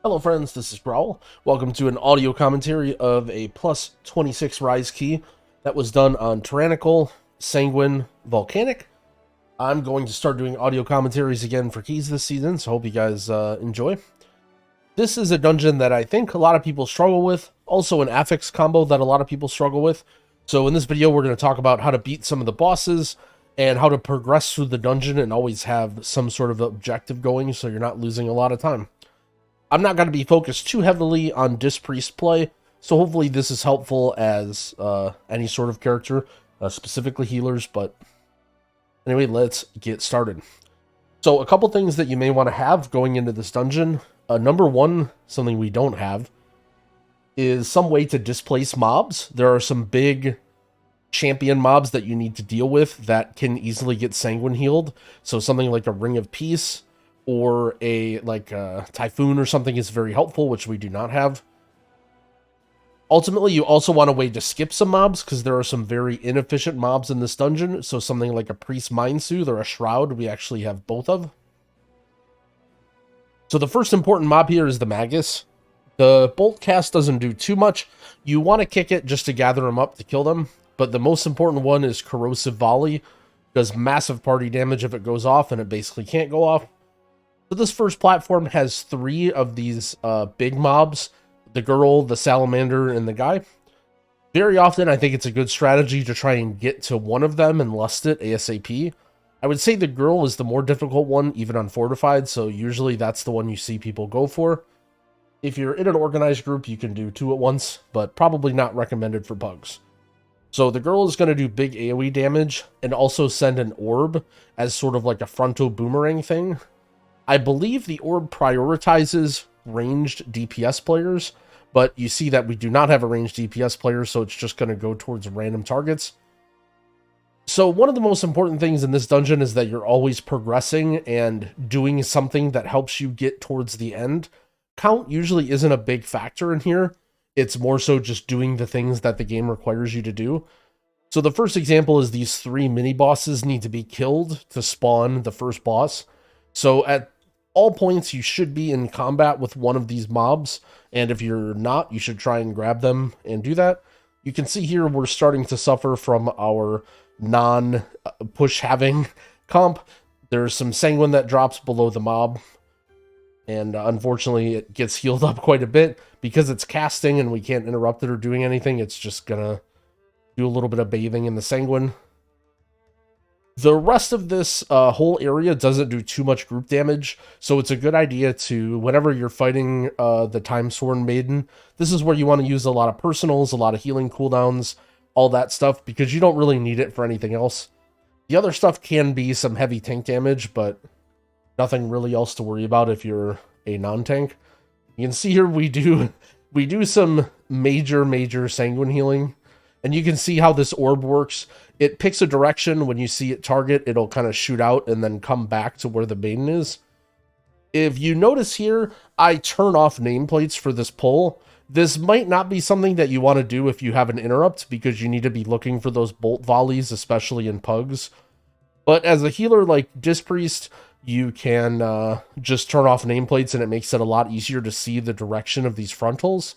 Hello friends, this is Growl. Welcome to an audio commentary of a plus 26 rise key that was done on Tyrannical, Sanguine, Volcanic. I'm going to start doing audio commentaries again for keys this season, so hope you guys enjoy. This is a dungeon that I think a lot of people struggle with, also an affix combo that a lot of people struggle with. So in this video we're going to talk about how to beat some of the bosses and how to progress through the dungeon and always have some sort of objective going so you're not losing a lot of time. I'm not going to be focused too heavily on Dispriest play, so hopefully this is helpful as any sort of character, specifically healers, but anyway, let's get started. So a couple things that you may want to have going into this dungeon. Number one, something we don't have, is some way to displace mobs. There are some big champion mobs that you need to deal with that can easily get Sanguine healed, so something like a Ring of Peace, or a Typhoon or something is very helpful, which we do not have. Ultimately, you also want a way to skip some mobs, because there are some very inefficient mobs in this dungeon, so something like a Priest Mind Soothe or a Shroud, we actually have both of. So the first important mob here is the Magus. The Bolt Cast doesn't do too much. You want to kick it just to gather them up to kill them, but the most important one is Corrosive Volley. Does massive party damage if it goes off, and it basically can't go off. So this first platform has 3 of these big mobs, the girl, the salamander, and the guy. Very often, I think it's a good strategy to try and get to one of them and lust it ASAP. I would say the girl is the more difficult one, even on Fortified, so usually that's the one you see people go for. If you're in an organized group, you can do 2 at once, but probably not recommended for pugs. So the girl is going to do big AoE damage, and also send an orb as sort of like a frontal boomerang thing. I believe the orb prioritizes ranged DPS players, but you see that we do not have a ranged DPS player, so it's just going to go towards random targets. So one of the most important things in this dungeon is that you're always progressing and doing something that helps you get towards the end. Count usually isn't a big factor in here. It's more so just doing the things that the game requires you to do. So the first example is these 3 mini-bosses need to be killed to spawn the first boss. So at all points, you should be in combat with one of these mobs, and if you're not, you should try and grab them and do that. You can see here we're starting to suffer from our non-push having comp. There's some Sanguine that drops below the mob, and unfortunately it gets healed up quite a bit. Because it's casting and we can't interrupt it or doing anything, it's just gonna do a little bit of bathing in the Sanguine. The rest of this whole area doesn't do too much group damage, so it's a good idea to, whenever you're fighting the Time-Sworn Maiden, this is where you want to use a lot of personals, a lot of healing cooldowns, all that stuff, because you don't really need it for anything else. The other stuff can be some heavy tank damage, but nothing really else to worry about if you're a non-tank. You can see here we do some major Sanguine healing. And you can see how this orb works. It picks a direction. When you see it target, it'll kind of shoot out and then come back to where the maiden is. If you notice here, I turn off nameplates for this pull. This might not be something that you want to do if you have an interrupt, because you need to be looking for those bolt volleys, especially in pugs. But as a healer like Dispriest, you can just turn off nameplates, and it makes it a lot easier to see the direction of these frontals.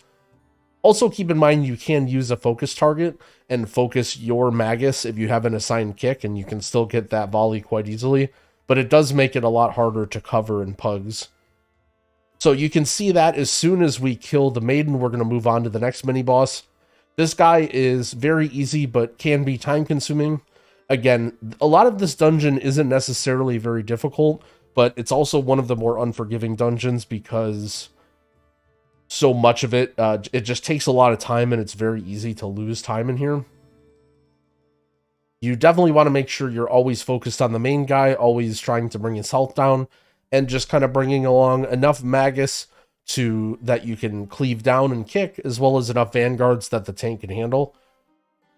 Also, keep in mind you can use a focus target and focus your Magus if you have an assigned kick, and you can still get that volley quite easily, but it does make it a lot harder to cover in pugs. So you can see that as soon as we kill the maiden, we're going to move on to the next mini-boss. This guy is very easy, but can be time-consuming. Again, a lot of this dungeon isn't necessarily very difficult, but it's also one of the more unforgiving dungeons because so much of it, it just takes a lot of time, and it's very easy to lose time in here. You definitely want to make sure you're always focused on the main guy, always trying to bring his health down, and just kind of bringing along enough Magus that you can cleave down and kick, as well as enough Vanguards that the tank can handle.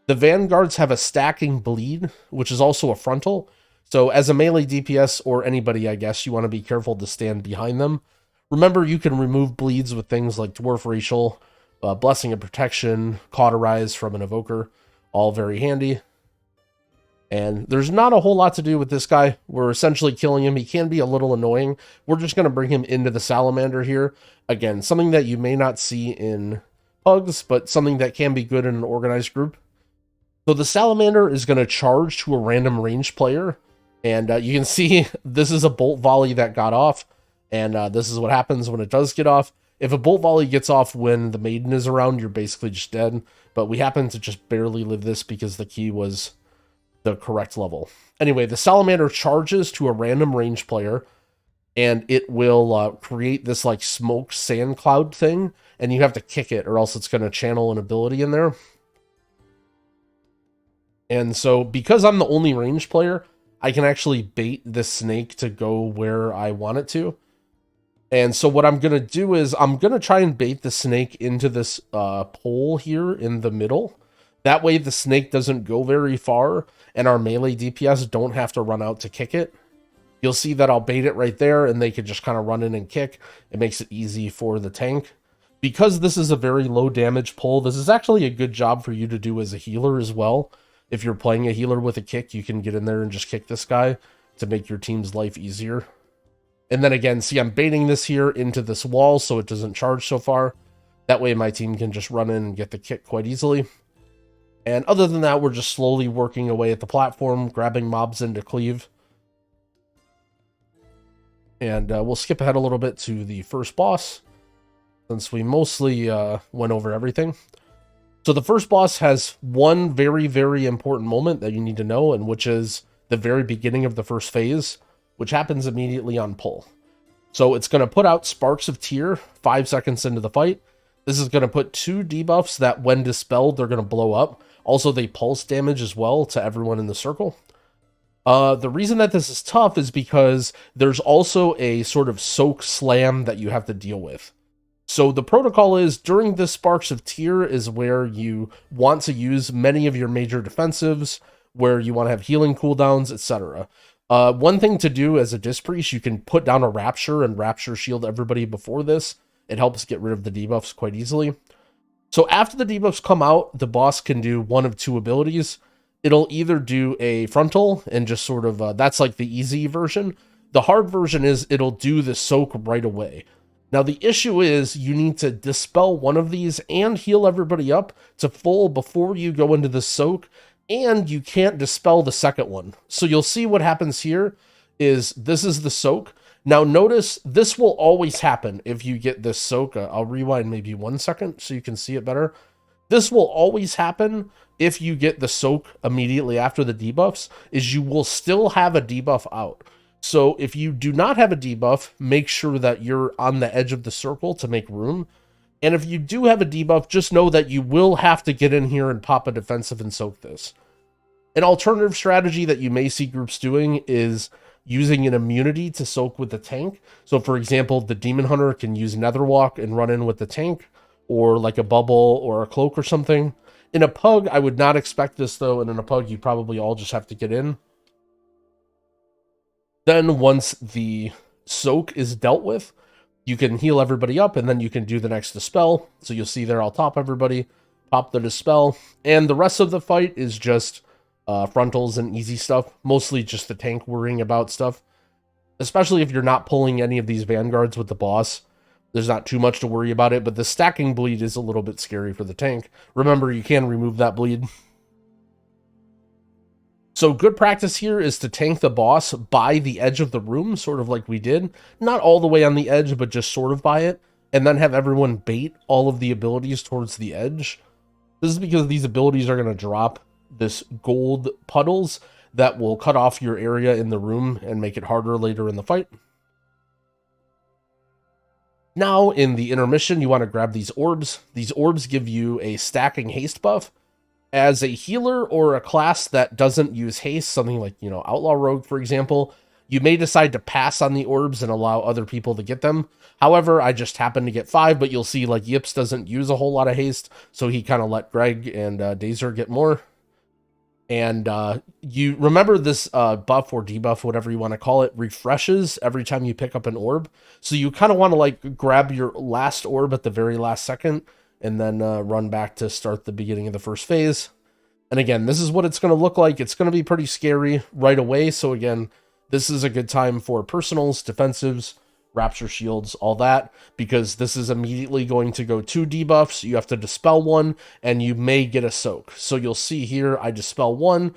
The Vanguards have a stacking bleed, which is also a frontal, so as a melee DPS, or anybody, I guess, you want to be careful to stand behind them. Remember, you can remove bleeds with things like Dwarf Racial, Blessing of Protection, Cauterize from an Evoker, all very handy. And there's not a whole lot to do with this guy. We're essentially killing him. He can be a little annoying. We're just going to bring him into the salamander here. Again, something that you may not see in pugs, but something that can be good in an organized group. So the salamander is going to charge to a random range player. And you can see this is a bolt volley that got off. And this is what happens when it does get off. If a bolt volley gets off when the maiden is around, you're basically just dead. But we happen to just barely live this because the key was the correct level. Anyway, the salamander charges to a random range player, and it will create this like smoke sand cloud thing, and you have to kick it or else it's going to channel an ability in there. And so because I'm the only range player, I can actually bait this snake to go where I want it to. And so what I'm going to do is I'm going to try and bait the snake into this pole here in the middle. That way the snake doesn't go very far and our melee DPS don't have to run out to kick it. You'll see that I'll bait it right there and they can just kind of run in and kick. It makes it easy for the tank. Because this is a very low damage pull, this is actually a good job for you to do as a healer as well. If you're playing a healer with a kick, you can get in there and just kick this guy to make your team's life easier. And then again, see, I'm baiting this here into this wall so it doesn't charge so far. That way my team can just run in and get the kick quite easily. And other than that, we're just slowly working away at the platform, grabbing mobs in to cleave. And we'll skip ahead a little bit to the first boss, since we mostly went over everything. So the first boss has one very, very important moment that you need to know, and which is the very beginning of the first phase, which happens immediately on pull. So it's going to put out Sparks of Tear 5 seconds into the fight. This is going to put 2 debuffs that when dispelled, they're going to blow up. Also, they pulse damage as well to everyone in the circle. The reason that this is tough is because there's also a sort of soak slam that you have to deal with. So the protocol is during this Sparks of Tear is where you want to use many of your major defensives, where you want to have healing cooldowns, etc. One thing to do as a Disc Priest, you can put down a Rapture and Rapture shield everybody before this. It helps get rid of the debuffs quite easily. So after the debuffs come out, the boss can do one of 2 abilities. It'll either do a frontal and just sort of, that's like the easy version. The hard version is it'll do the soak right away. Now the issue is you need to dispel one of these and heal everybody up to full before you go into the soak, and you can't dispel the second one. So you'll see what happens here is this is the soak. Now notice this will always happen if you get this soak. I'll rewind maybe 1 second so you can see it better. This will always happen if you get the soak immediately after the debuffs, is you will still have a debuff out. So if you do not have a debuff, make sure that you're on the edge of the circle to make room. And if you do have a debuff, just know that you will have to get in here and pop a defensive and soak this. An alternative strategy that you may see groups doing is using an immunity to soak with the tank. So for example, the Demon Hunter can use Netherwalk and run in with the tank, or like a bubble or a cloak or something. In a pug, I would not expect this though, and in a pug, you probably all just have to get in. Then once the soak is dealt with, you can heal everybody up, and then you can do the next dispel. So you'll see there, I'll top everybody, pop the dispel, and the rest of the fight is just frontals and easy stuff, mostly just the tank worrying about stuff, especially if you're not pulling any of these vanguards with the boss. There's not too much to worry about it, but the stacking bleed is a little bit scary for the tank. Remember, you can remove that bleed. So good practice here is to tank the boss by the edge of the room, sort of like we did. Not all the way on the edge, but just sort of by it, and then have everyone bait all of the abilities towards the edge. This is because these abilities are going to drop this gold puddles that will cut off your area in the room and make it harder later in the fight. Now, in the intermission, you want to grab these orbs. These orbs give you a stacking haste buff. As a healer or a class that doesn't use haste, something like, Outlaw Rogue, for example, you may decide to pass on the orbs and allow other people to get them. However, I just happen to get 5, but you'll see, like, Yips doesn't use a whole lot of haste, so he kind of let Greg and Dazer get more. And you remember this buff or debuff, whatever you want to call it, refreshes every time you pick up an orb. So you kind of want to like grab your last orb at the very last second and then run back to start the beginning of the first phase. And again, this is what it's going to look like. It's going to be pretty scary right away. So again, this is a good time for personals, defensives, rapture shields, all that, because this is immediately going to go 2 debuffs. You have to dispel 1, and you may get a soak. So you'll see here, I dispel 1,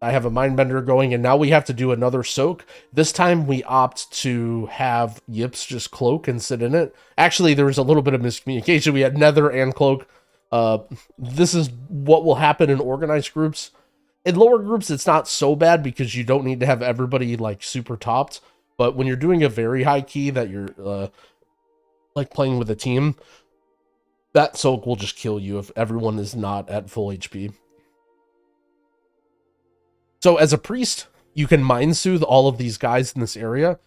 I have a Mindbender going, and now we have to do another soak. This time we opt to have Yips just cloak and sit in it. Actually, there was a little bit of miscommunication. We had Nether and cloak. This is what will happen in organized groups. In lower groups, it's not so bad because you don't need to have everybody like super topped. But when you're doing a very high key that you're like playing with a team, that soak will just kill you if everyone is not at full HP. So as a priest, you can mind soothe all of these guys in this area.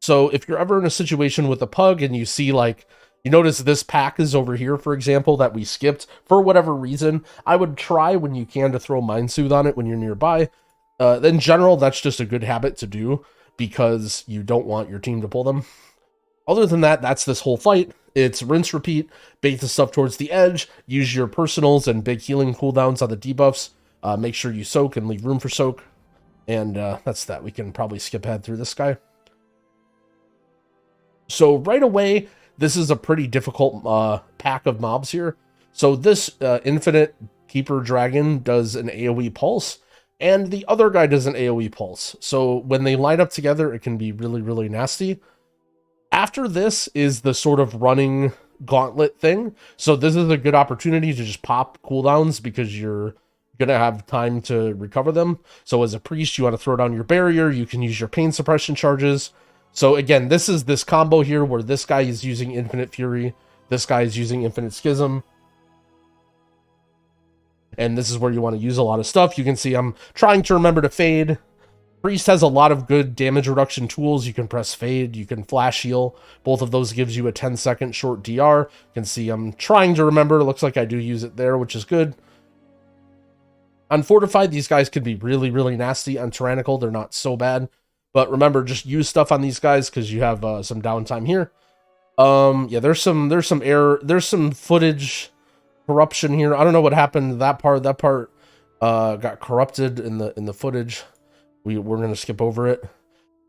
So if you're ever in a situation with a pug and you see like, you notice this pack is over here, for example, that we skipped for whatever reason, I would try when you can to throw mind soothe on it when you're nearby. In general, that's just a good habit to do because you don't want your team to pull them. Other than that, that's this whole fight. It's rinse, repeat, bait the stuff towards the edge, use your personals and big healing cooldowns on the debuffs. Make sure you soak and leave room for soak. And that's that. We can probably skip ahead through this guy. So right away, this is a pretty difficult pack of mobs here. So this infinite keeper dragon does an AoE pulse, and the other guy does an AoE pulse. So when they line up together, it can be really, really nasty. After this is the sort of running gauntlet thing. So this is a good opportunity to just pop cooldowns because you're going to have time to recover them. So as a priest, you want to throw down your barrier. You can use your pain suppression charges. So again, this is this combo here where this guy is using Infinite Fury. This guy is using Infinite Schism. And this is where you want to use a lot of stuff. You can see I'm trying to remember to fade. Priest has a lot of good damage reduction tools. You can press fade, you can flash heal. Both of those gives you a 10-second short DR. You can see I'm trying to remember. It looks like I do use it there, which is good. On Fortified, these guys can be really, really nasty. On Tyrannical, they're not so bad. But remember, just use stuff on these guys because you have some downtime here. Yeah, there's some error. There's some footage corruption here. I don't know what happened to that part. That part got corrupted in the footage. We're gonna skip over it.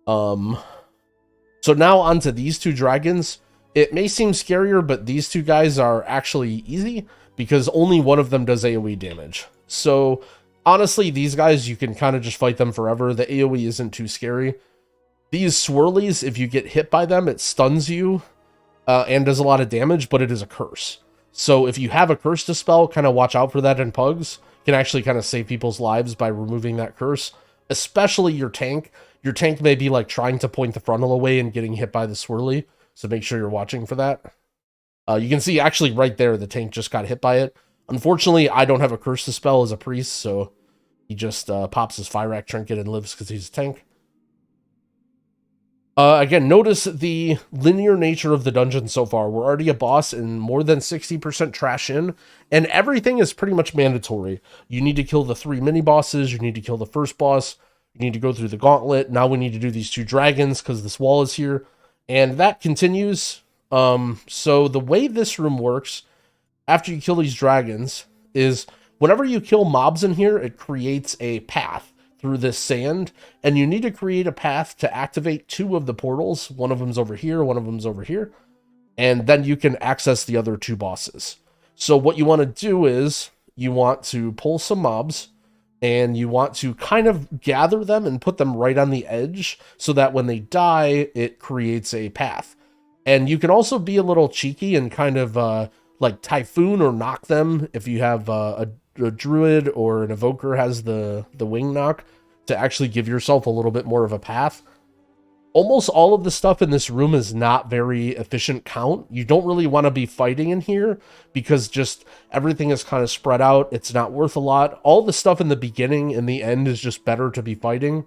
So now onto these 2 dragons. It may seem scarier, but these 2 guys are actually easy because only one of them does AoE damage. So honestly, these guys, you can kind of just fight them forever. The AoE isn't too scary. These swirlies, if you get hit by them, it stuns you and does a lot of damage, but it is a curse. So if you have a curse dispel, kind of watch out for that in pugs. You can actually kind of save people's lives by removing that curse, especially your tank. Your tank may be like trying to point the frontal away and getting hit by the swirly. So make sure you're watching for that. You can see actually right there, the tank just got hit by it. Unfortunately, I don't have a curse to spell as a priest, so he just pops his Fire Trinket and lives because he's a tank. Again, notice the linear nature of the dungeon so far. We're already a boss and more than 60% trash in, and everything is pretty much mandatory. You need to kill the 3 mini-bosses, you need to kill the first boss, you need to go through the gauntlet. Now we need to do these 2 dragons because this wall is here, and that continues. So the way this room works, after you kill these dragons, is whenever you kill mobs in here, it creates a path through this sand, and you need to create a path to activate 2 of the portals. One of them's over here, one of them's over here, and then you can access the other 2 bosses. So what you want to do is you want to pull some mobs, and you want to kind of gather them and put them right on the edge so that when they die, it creates a path. And you can also be a little cheeky and kind of like Typhoon or knock them if you have a druid or an evoker has the wing knock to actually give yourself a little bit more of a path. Almost all of the stuff in this room is not very efficient count. You don't really want to be fighting in here because just everything is kind of spread out. It's not worth a lot. All the stuff in the beginning and the end is just better to be fighting.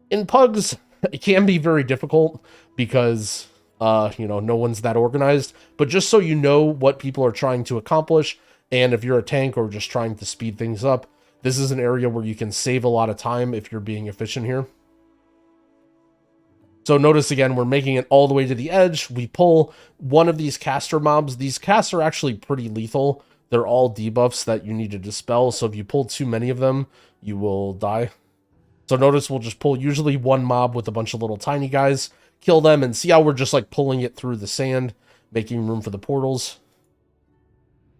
In pugs, it can be very difficult because you know, no one's that organized, but just so you know what people are trying to accomplish, and if you're a tank or just trying to speed things up, this is an area where you can save a lot of time if you're being efficient here. So notice again, we're making it all the way to the edge. We pull one of these caster mobs. These casts are actually pretty lethal. they're all debuffs that you need to dispel. So if you pull too many of them, you will die. So notice we'll just pull usually one mob with a bunch of little tiny guys, kill them, and see how we're just like pulling it through the sand, making room for the portals.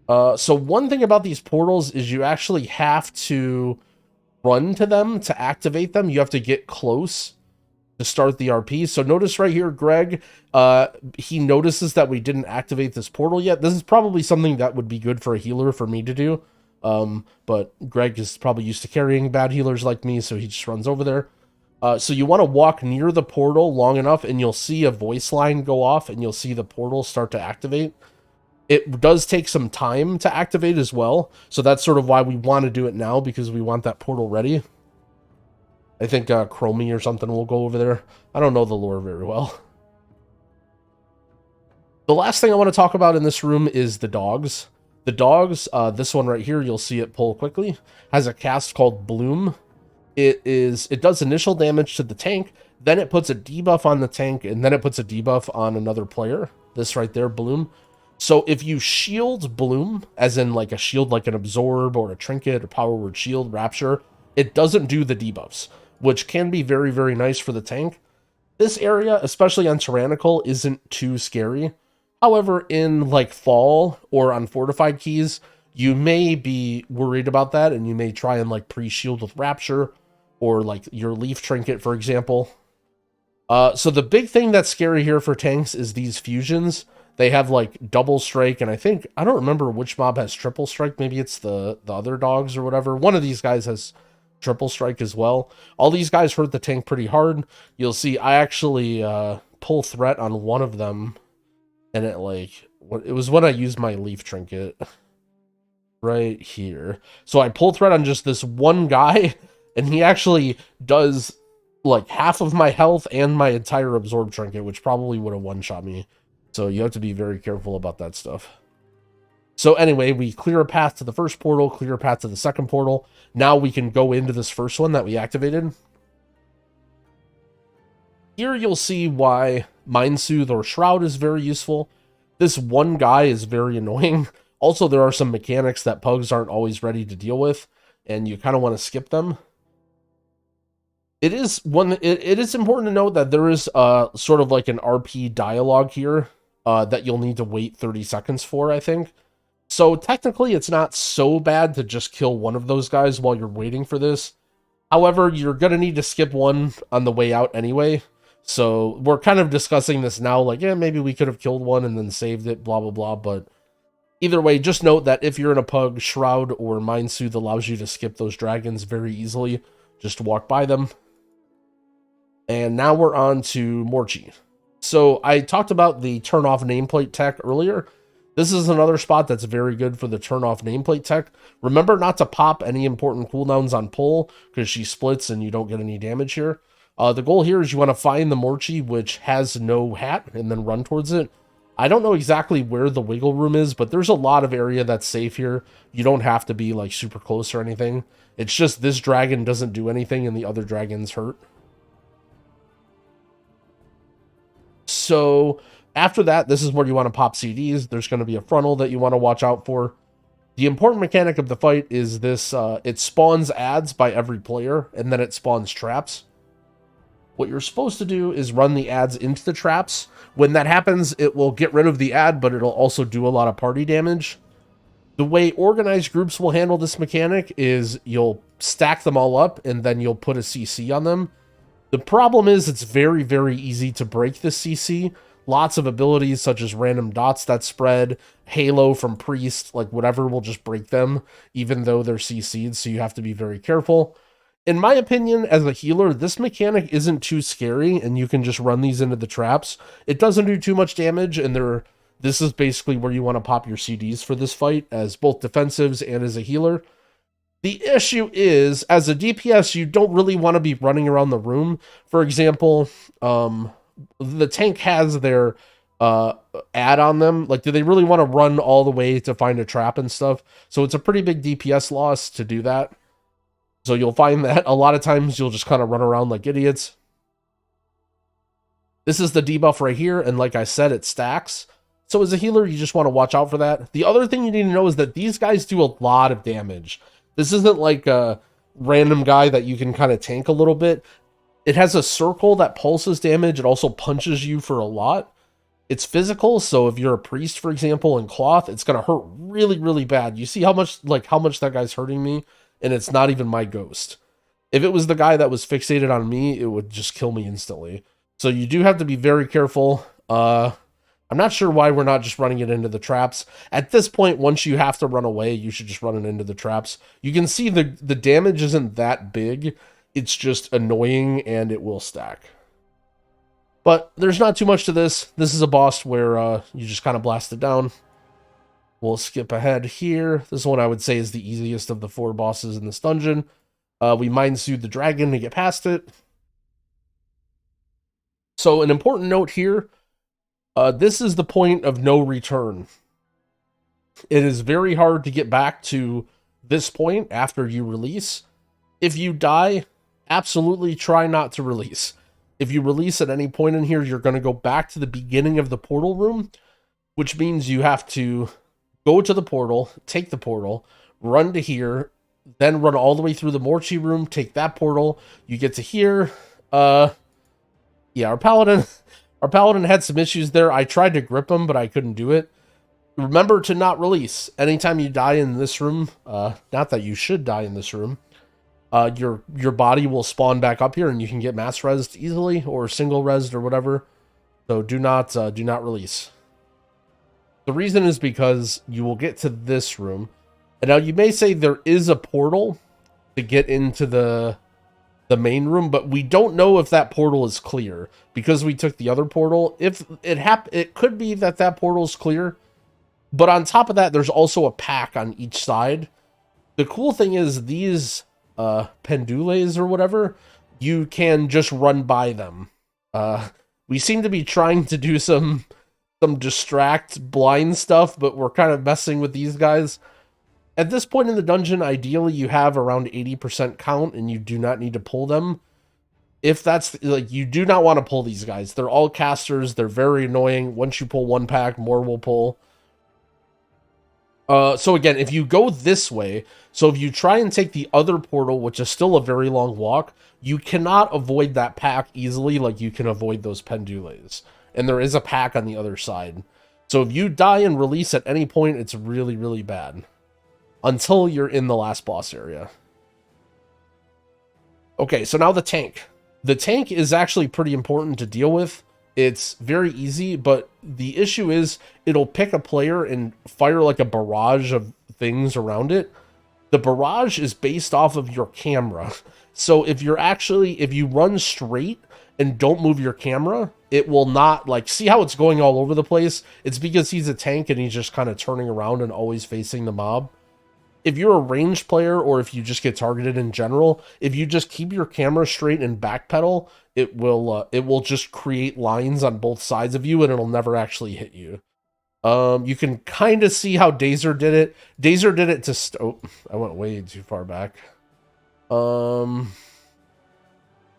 So one thing about these portals is you actually have to run to them to activate them. You have to get close to start the RP. So notice right here, Greg, he notices that we didn't activate this portal yet. This is probably something that would be good for a healer for me to do. But Greg is probably used to carrying bad healers like me, so he just runs over there. So you want to walk near the portal long enough, and you'll see a voice line go off, and you'll see the portal start to activate. It does take some time to activate as well, so that's sort of why we want to do it now, because we want that portal ready. I think Chromie or something will go over there. I don't know the lore very well. The last thing I want to talk about in this room is the dogs. The dogs, this one right here, you'll see it pull quickly, has a cast called Bloom. It does initial damage to the tank, then it puts a debuff on the tank, and then it puts a debuff on another player. This right there, Bloom. So if you shield Bloom, as in like a shield like an Absorb or a Trinket or Power Word Shield, Rapture, it doesn't do the debuffs, which can be very, very nice for the tank. This area, especially on Tyrannical, isn't too scary. However, in like Fall or on Fortified Keys, you may be worried about that, and you may try and like pre-shield with Rapture or like your Leaf Trinket, for example. So the big thing that's scary here for tanks is these fusions. They have like double strike, and I don't remember which mob has triple strike. Maybe it's the other dogs or whatever. One of these guys has triple strike as well. All these guys hurt the tank pretty hard. You'll see I actually pull threat on one of them. And it was when I used my Leaf Trinket right here. So I pulled threat on just this one guy, and he actually does like half of my health and my entire Absorb Trinket, which probably would have one-shot me. So you have to be very careful about that stuff. So anyway, we clear a path to the first portal, clear a path to the second portal. Now we can go into this first one that we activated. Here you'll see why Mind Soothe or Shroud is very useful. This one guy is very annoying. Also, there are some mechanics that pugs aren't always ready to deal with, and you kind of want to skip them. It is important to note that there is sort of like an RP dialogue here that you'll need to wait 30 seconds for, I think. So technically, it's not so bad to just kill one of those guys while you're waiting for this. However, you're going to need to skip one on the way out anyway. So we're kind of discussing this now, like, yeah, maybe we could have killed one and then saved it, blah, blah, blah. But either way, just note that if you're in a pug, Shroud or Mind Soothe allows you to skip those dragons very easily. Just walk by them. And now we're on to Morchie. So I talked about the turn off nameplate tech earlier. This is another spot that's very good for the turn off nameplate tech. Remember not to pop any important cooldowns on pull, because she splits and you don't get any damage here. The goal here is you want to find the Morchie, which has no hat, and then run towards it. I don't know exactly where the wiggle room is, but there's a lot of area that's safe here. You don't have to be like super close or anything. It's just this dragon doesn't do anything and the other dragons hurt. So after that, this is where you want to pop CDs. There's going to be a frontal that you want to watch out for. The important mechanic of the fight is this, it spawns adds by every player, and then it spawns traps. What you're supposed to do is run the adds into the traps. When that happens, it will get rid of the ad, but it'll also do a lot of party damage. The way organized groups will handle this mechanic is you'll stack them all up, and then you'll put a CC on them. The problem is it's very, very easy to break this CC. Lots of abilities such as random dots that spread, Halo from Priest, like whatever will just break them, even though they're CC'd, so you have to be very careful. In my opinion, as a healer, this mechanic isn't too scary, and you can just run these into the traps. It doesn't do too much damage, and this is basically where you want to pop your CDs for this fight, as both defensives and as a healer. The issue is, as a DPS, you don't really want to be running around the room. For example, the tank has their ad on them. Like, do they really want to run all the way to find a trap and stuff? So it's a pretty big DPS loss to do that. So you'll find that a lot of times you'll just kind of run around like idiots. This is the debuff right here, and like I said, it stacks. So as a healer, you just want to watch out for that. The other thing you need to know is that these guys do a lot of damage. This isn't like a random guy that you can kind of tank a little bit. It has a circle that pulses damage. It also punches you for a lot. It's physical, so if you're a priest, for example, in cloth, it's going to hurt really, really bad. You see how much that guy's hurting me, and it's not even my ghost. If it was the guy that was fixated on me, it would just kill me instantly. So you do have to be very careful. I'm not sure why we're not just running it into the traps. At this point, once you have to run away, you should just run it into the traps. You can see the damage isn't that big. It's just annoying, and it will stack. But there's not too much to this. This is a boss where you just kind of blast it down. We'll skip ahead here. This one I would say is the easiest of the 4 bosses in this dungeon. We Mind Soothe the dragon to get past it. So an important note here, this is the point of no return. It is very hard to get back to this point after you release. If you die, absolutely try not to release. If you release at any point in here, you're going to go back to the beginning of the portal room, which means you have to go to the portal, take the portal, run to here, then run all the way through the Morchie room, take that portal. You get to here. Yeah, our paladin had some issues there. I tried to grip him, but I couldn't do it. Remember to not release. Anytime you die in this room, not that you should die in this room, your body will spawn back up here, and you can get mass resed easily, or single resed, or whatever. So do not release. The reason is because you will get to this room, and now you may say there is a portal to get into the main room, but we don't know if that portal is clear because we took the other portal. If it could be that portal is clear, but on top of that, there's also a pack on each side. The cool thing is these pendules or whatever, you can just run by them. We seem to be trying to do some distract blind stuff, but we're kind of messing with these guys. At this point in the dungeon, ideally you have around 80% count and you do not need to pull them. If that's like, you do not want to pull these guys. They're all casters. They're very annoying. Once you pull one pack, more will pull. So again, if you go this way, so if you try and take the other portal, which is still a very long walk, you cannot avoid that pack easily like you can avoid those pendules. And there is a pack on the other side. So if you die and release at any point, it's really, really bad. Until you're in the last boss area. Okay, so now the tank. The tank is actually pretty important to deal with. It's very easy, but the issue is it'll pick a player and fire like a barrage of things around it. The barrage is based off of your camera. So if you run straight and don't move your camera, it will not, like, see how it's going all over the place? It's because he's a tank and he's just kind of turning around and always facing the mob. If you're a ranged player, or if you just get targeted in general, if you just keep your camera straight and backpedal, it will just create lines on both sides of you, and it'll never actually hit you. You can kind of see how Dazer did it. Dazer did it to... Oh, I went way too far back.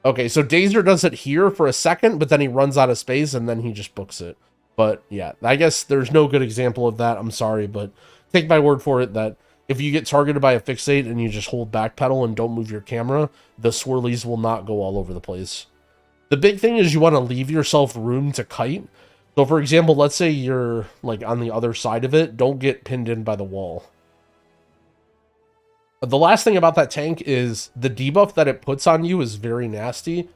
Okay, so Dazer does it here for a second, but then he runs out of space, and then he just books it. But yeah, I guess there's no good example of that. I'm sorry, but take my word for it that if you get targeted by a fixate and you just hold back pedal and don't move your camera, the swirlies will not go all over the place. The big thing is you want to leave yourself room to kite. So for example, let's say you're like on the other side of it, don't get pinned in by the wall. The last thing about that tank is the debuff that it puts on you is very nasty,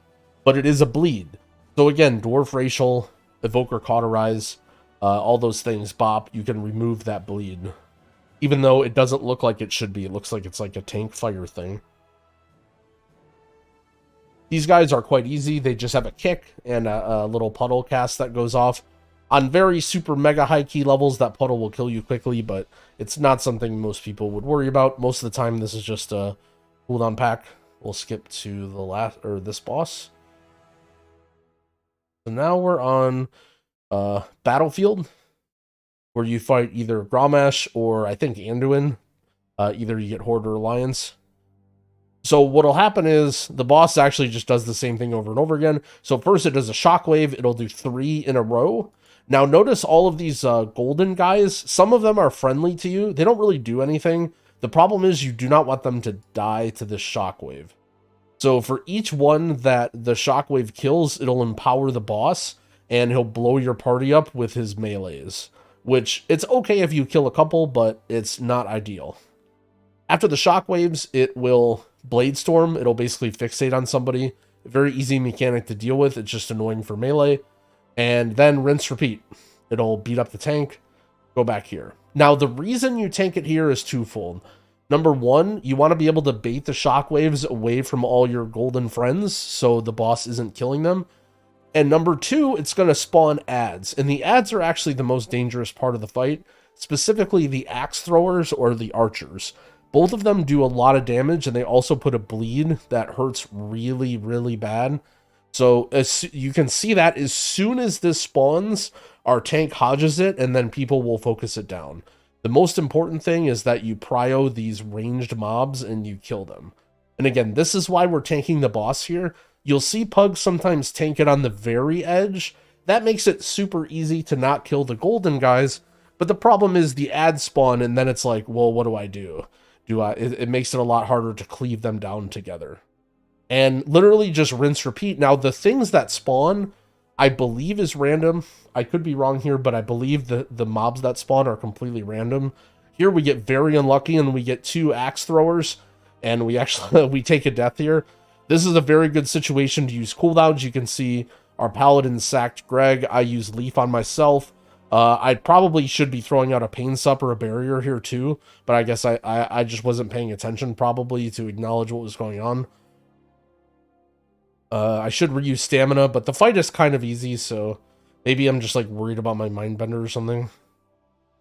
but it is a bleed. So again, Dwarf Racial, Evoker Cauterize, all those things, Bop, you can remove that bleed. Even though it doesn't look like it should be. It looks like it's like a tank fire thing. These guys are quite easy. They just have a kick and a little puddle cast that goes off. On very super mega high key levels, that puddle will kill you quickly, but it's not something most people would worry about. Most of the time, this is just a cooldown pack. We'll skip to the this boss. So now we're on Battlefield, where you fight either Grommash or I think Anduin. Either you get Horde or Alliance. So what'll happen is the boss actually just does the same thing over and over again. So first it does a shockwave. It'll do 3 in a row. Now notice all of these golden guys, some of them are friendly to you. They don't really do anything. The problem is you do not want them to die to this shockwave. So for each one that the shockwave kills, it'll empower the boss, and he'll blow your party up with his melees. Which, it's okay if you kill a couple, but it's not ideal. After the shockwaves, it will Blade Storm. It'll basically fixate on somebody. Very easy mechanic to deal with. It's just annoying for melee. And then rinse, repeat. It'll beat up the tank. Go back here. Now, the reason you tank it here is twofold. Number one, you want to be able to bait the shockwaves away from all your golden friends so the boss isn't killing them. And number two, it's going to spawn adds. And the adds are actually the most dangerous part of the fight, specifically the axe throwers or the archers. Both of them do a lot of damage, and they also put a bleed that hurts really, really bad. So as you can see that as soon as this spawns, our tank hodges it, and then people will focus it down. The most important thing is that you prio these ranged mobs and you kill them. And again, this is why we're tanking the boss here. You'll see pugs sometimes tank it on the very edge. That makes it super easy to not kill the golden guys. But the problem is the ads spawn, and then it's like, well, what do I do? It makes it a lot harder to cleave them down together. And literally just rinse, repeat. Now, the things that spawn, I believe is random. I could be wrong here, but I believe the mobs that spawn are completely random. Here we get very unlucky, and we get 2 axe throwers, and we actually we take a death here. This is a very good situation to use cooldowns. You can see our paladin sacked Greg. I use Leaf on myself. I probably should be throwing out a Pain Sup or a barrier here too, but I guess I just wasn't paying attention probably to acknowledge what was going on. I should reuse stamina, but the fight is kind of easy, so maybe I'm just like worried about my Mindbender or something.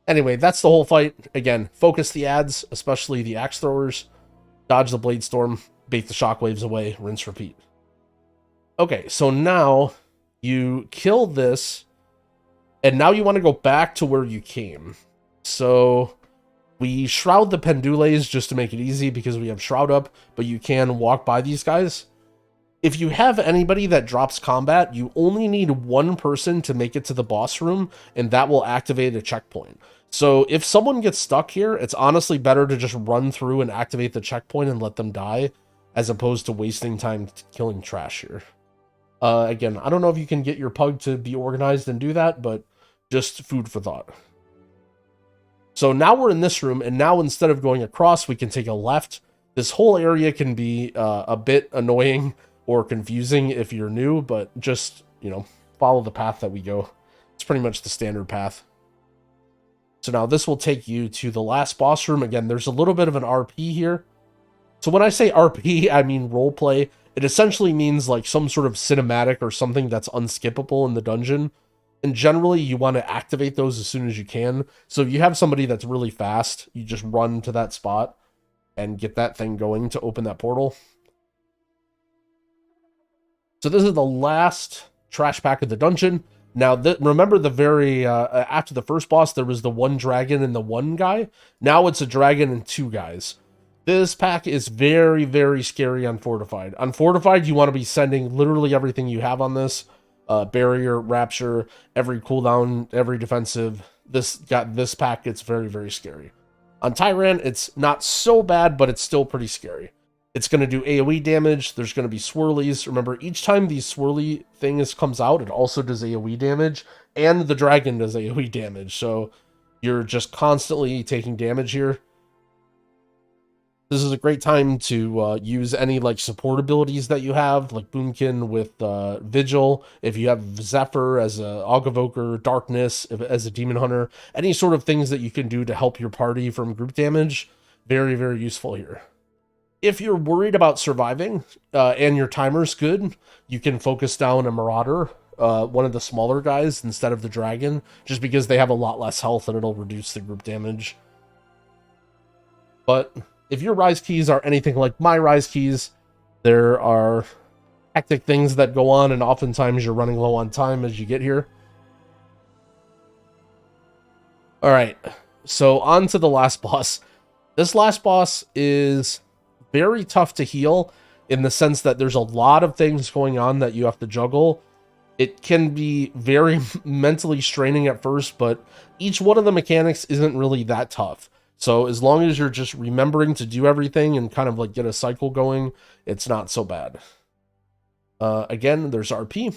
Anyway, that's the whole fight. Again, focus the ads, especially the axe throwers, dodge the Blade Storm, bait the shockwaves away, rinse, repeat. Okay, so now you kill this, and now you want to go back to where you came. So we shroud the Pendules just to make it easy because we have shroud up, but you can walk by these guys. If you have anybody that drops combat, you only need one person to make it to the boss room, and that will activate a checkpoint. So if someone gets stuck here, it's honestly better to just run through and activate the checkpoint and let them die, as opposed to wasting time killing trash here. Again, I don't know if you can get your pug to be organized and do that, but just food for thought. So now we're in this room, and now instead of going across, we can take a left. This whole area can be a bit annoying or confusing if you're new, but just, you know, follow the path that we go. It's pretty much the standard path. So now this will take you to the last boss room. Again, there's a little bit of an RP here. So when I say RP, I mean roleplay. It essentially means like some sort of cinematic or something that's unskippable in the dungeon. And generally, you want to activate those as soon as you can. So if you have somebody that's really fast, you just run to that spot and get that thing going to open that portal. So this is the last trash pack of the dungeon. Now, remember the very, after the first boss, there was the 1 dragon and the 1 guy. Now it's a dragon and 2 guys. This pack is very, very scary on Fortified. On Fortified, you want to be sending literally everything you have on this. Barrier, Rapture, every cooldown, every defensive. This pack gets very, very scary. On Tyran, it's not so bad, but it's still pretty scary. It's going to do AoE damage. There's going to be swirlies. Remember, each time these swirly things comes out, it also does AoE damage, and the dragon does AoE damage. So you're just constantly taking damage here. This is a great time to use any like support abilities that you have, like Boomkin with Vigil. If you have Zephyr as a Augavoker, Darkness as a Demon Hunter, any sort of things that you can do to help your party from group damage, very, very useful here. If you're worried about surviving and your timer's good, you can focus down a Marauder, one of the smaller guys, instead of the dragon, just because they have a lot less health and it'll reduce the group damage. But if your rise keys are anything like my rise keys, there are hectic things that go on, and oftentimes you're running low on time as you get here. Alright, so on to the last boss. This last boss is very tough to heal in the sense that there's a lot of things going on that you have to juggle. It can be very mentally straining at first, but each one of the mechanics isn't really that tough. So as long as you're just remembering to do everything and kind of like get a cycle going, it's not so bad. Again, there's RP.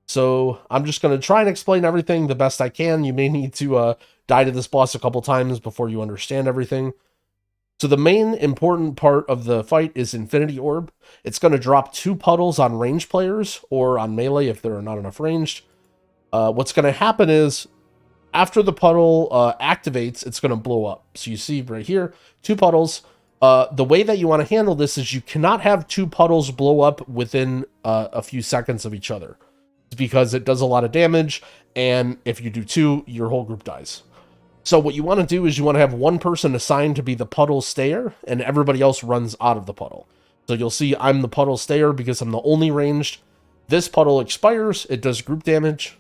So I'm just going to try and explain everything the best I can. You may need to die to this boss a couple times before you understand everything. So the main important part of the fight is Infinity Orb. It's going to drop 2 puddles on ranged players or on melee if there are not enough ranged. What's going to happen is after the puddle activates, it's going to blow up. So you see right here, 2 puddles. The way that you want to handle this is you cannot have 2 puddles blow up within a few seconds of each other, because it does a lot of damage, and if you do 2, your whole group dies. So what you want to do is you want to have one person assigned to be the puddle stayer, and everybody else runs out of the puddle. So you'll see I'm the puddle stayer because I'm the only ranged. This puddle expires, it does group damage.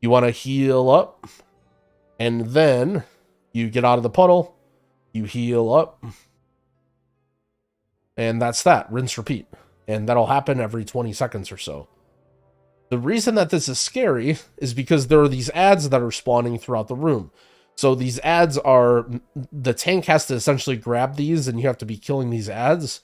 You want to heal up, and then you get out of the puddle, you heal up, and that's that. Rinse, repeat. And that'll happen every 20 seconds or so. The reason that this is scary is because there are these ads that are spawning throughout the room. So these ads are, the tank has to essentially grab these, and you have to be killing these ads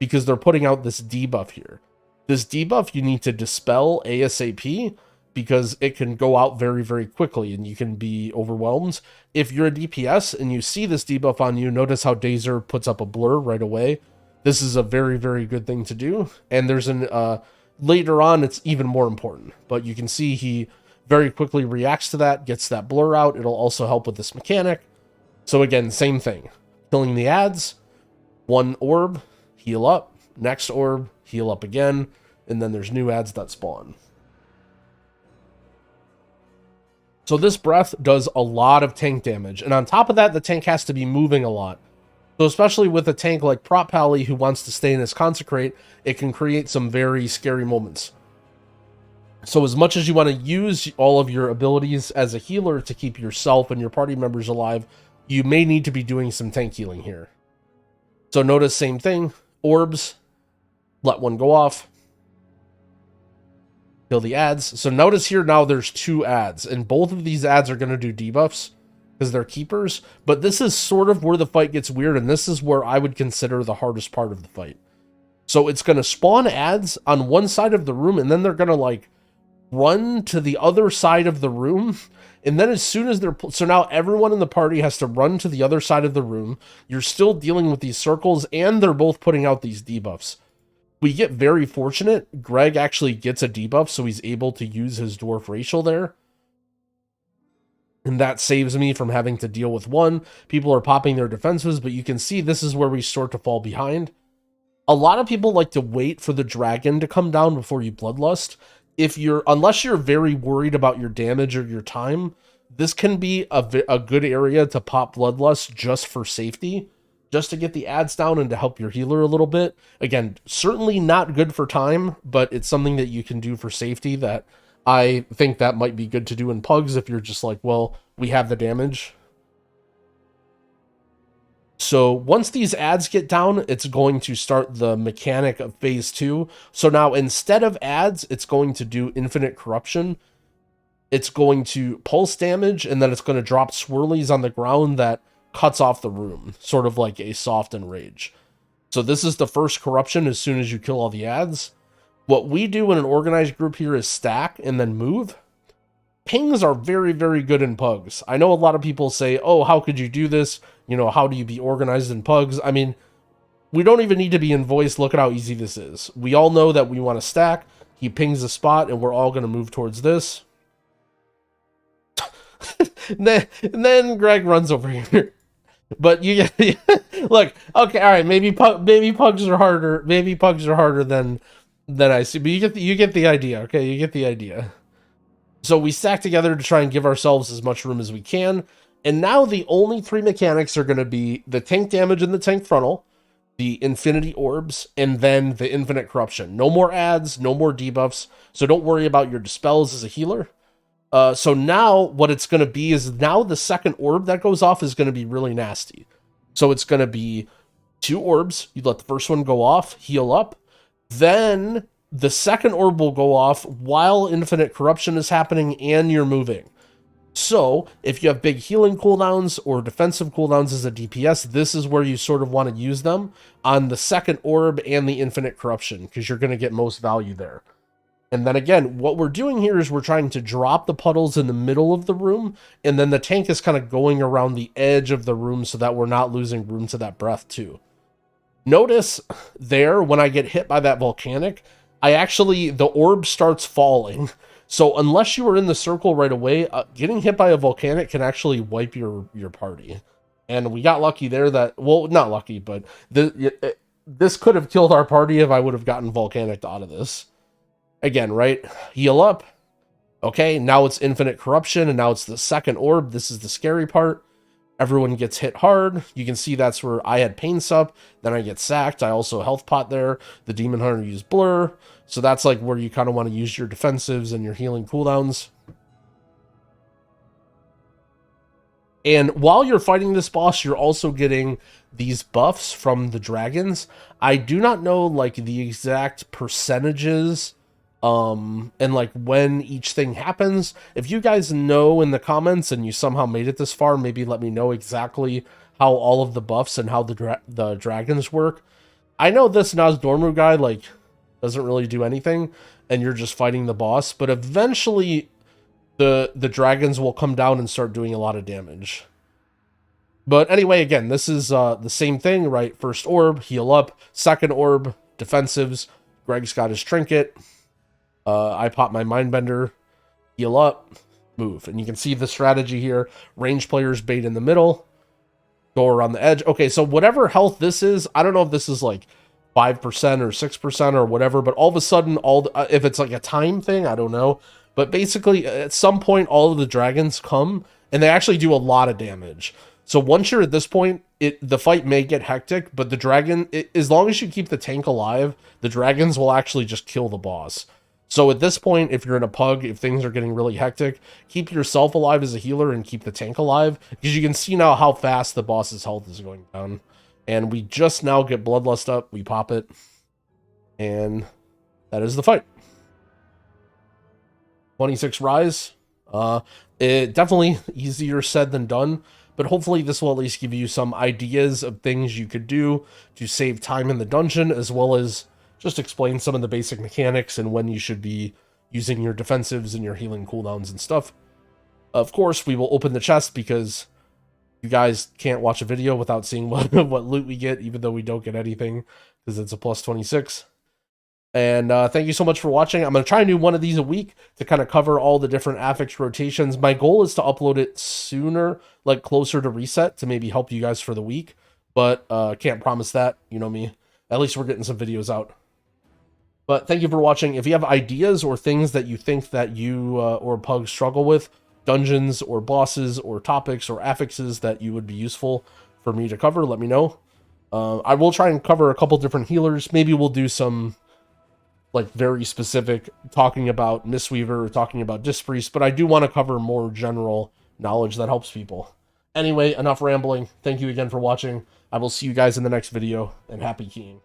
because they're putting out this debuff here. This debuff you need to dispel ASAP because it can go out very, very quickly and you can be overwhelmed. If you're a DPS and you see this debuff on you, notice how Dazer puts up a blur right away. This is a very, very good thing to do. And there's an, later on, it's even more important. But you can see he very quickly reacts to that, gets that blur out. It'll also help with this mechanic. So again, same thing. Killing the ads, 1 orb, heal up, next orb, heal up again, and then there's new ads that spawn. So this breath does a lot of tank damage, and on top of that, the tank has to be moving a lot. So especially with a tank like Prop Pally who wants to stay in his Consecrate, it can create some very scary moments. So as much as you want to use all of your abilities as a healer to keep yourself and your party members alive, you may need to be doing some tank healing here. So notice same thing, orbs, let 1 go off, kill the ads. So notice here now there's 2 ads, and both of these ads are going to do debuffs because they're keepers, but this is sort of where the fight gets weird, and this is where I would consider the hardest part of the fight. So it's going to spawn ads on one side of the room, and then they're going to like run to the other side of the room, and then as soon as they're so now everyone in the party has to run to the other side of the room. You're still dealing with these circles, and they're both putting out these debuffs. We get very fortunate. Greg actually gets a debuff, so he's able to use his dwarf racial there, and that saves me from having to deal with 1. People are popping their defenses, but you can see this is where we start to fall behind. A lot of people like to wait for the dragon to come down before you bloodlust. Unless you're very worried about your damage or your time, this can be a good area to pop bloodlust just for safety, just to get the ads down and to help your healer a little bit. Again, certainly not good for time, but it's something that you can do for safety that I think that might be good to do in pugs if you're just like, well, we have the damage. So once these ads get down, it's going to start the mechanic of phase 2. So now instead of ads, it's going to do infinite corruption. It's going to pulse damage, and then it's going to drop swirlies on the ground that cuts off the room, sort of like a soft enrage. So this is the first corruption as soon as you kill all the ads. What we do in an organized group here is stack and then move. Pings are very, very good in pugs. I know a lot of people say, oh, how could you do this? You know, how do you be organized in pugs? I mean, we don't even need to be in voice. Look at how easy this is. We all know that we want to stack. He pings a spot, and we're all going to move towards this. and then Greg runs over here. But you get look, okay, all right, maybe pugs are harder. Maybe pugs are harder than I see. But you get the idea, okay? You get the idea. So we stack together to try and give ourselves as much room as we can. And now the only 3 mechanics are going to be the tank damage in the tank frontal, the infinity orbs, and then the infinite corruption. No more ads, no more debuffs. So don't worry about your dispels as a healer. So now what it's going to be is now the second orb that goes off is going to be really nasty. So it's going to be 2 orbs. You let the first one go off, heal up. Then the second orb will go off while infinite corruption is happening and you're moving. So if you have big healing cooldowns or defensive cooldowns as a DPS, this is where you sort of want to use them on the second orb and the infinite corruption, because you're going to get most value there. And then again, what we're doing here is we're trying to drop the puddles in the middle of the room, and then the tank is kind of going around the edge of the room so that we're not losing room to that breath too. Notice there, when I get hit by that volcanic, the orb starts falling. So unless you were in the circle right away, getting hit by a volcanic can actually wipe your party. And we got lucky there that, well, not lucky, but this could have killed our party if I would have gotten volcanic out of this. Again, right? Heal up. Okay, now it's infinite corruption, and now it's the second orb. This is the scary part. Everyone gets hit hard. You can see that's where I had pain sup. Then I get sacked. I also health pot there. The demon hunter used blur. So that's like where you kind of want to use your defensives and your healing cooldowns. And while you're fighting this boss, you're also getting these buffs from the dragons. I do not know like the exact percentages and like when each thing happens. If you guys know in the comments and you somehow made it this far, maybe let me know exactly how all of the buffs and how the dragons work. I know this Nozdormu guy like doesn't really do anything and you're just fighting the boss, but eventually the dragons will come down and start doing a lot of damage. But anyway, again, this is the same thing, right? First orb, heal up. Second orb, defensives. Greg's got his trinket. I pop my Mindbender, heal up, move. And you can see the strategy here. Range players bait in the middle, go around the edge. Okay, so whatever health this is, I don't know if this is like 5% or 6% or whatever, but all of a sudden, if it's like a time thing, I don't know. But basically, at some point, all of the dragons come, and they actually do a lot of damage. So once you're at this point, the fight may get hectic, but the dragon, as long as you keep the tank alive, the dragons will actually just kill the boss. So at this point, if you're in a pug, if things are getting really hectic, keep yourself alive as a healer and keep the tank alive, because you can see now how fast the boss's health is going down. And we just now get Bloodlust up, we pop it, and that is the fight. 26 Rise. It definitely easier said than done, but hopefully this will at least give you some ideas of things you could do to save time in the dungeon, as well as just explain some of the basic mechanics and when you should be using your defensives and your healing cooldowns and stuff. Of course, we will open the chest because you guys can't watch a video without seeing what loot we get, even though we don't get anything because it's a plus 26. And thank you so much for watching. I'm going to try and do one of these a week to kind of cover all the different affix rotations. My goal is to upload it sooner, like closer to reset, to maybe help you guys for the week. But can't promise that, you know me. At least we're getting some videos out. But thank you for watching. If you have ideas or things that you think that you or Pug struggle with, dungeons or bosses or topics or affixes that you would be useful for me to cover, let me know. I will try and cover a couple different healers. Maybe we'll do some like very specific talking about Mistweaver or talking about Disc Priest, but I do want to cover more general knowledge that helps people. Anyway, enough rambling. Thank you again for watching. I will see you guys in the next video, and happy keying.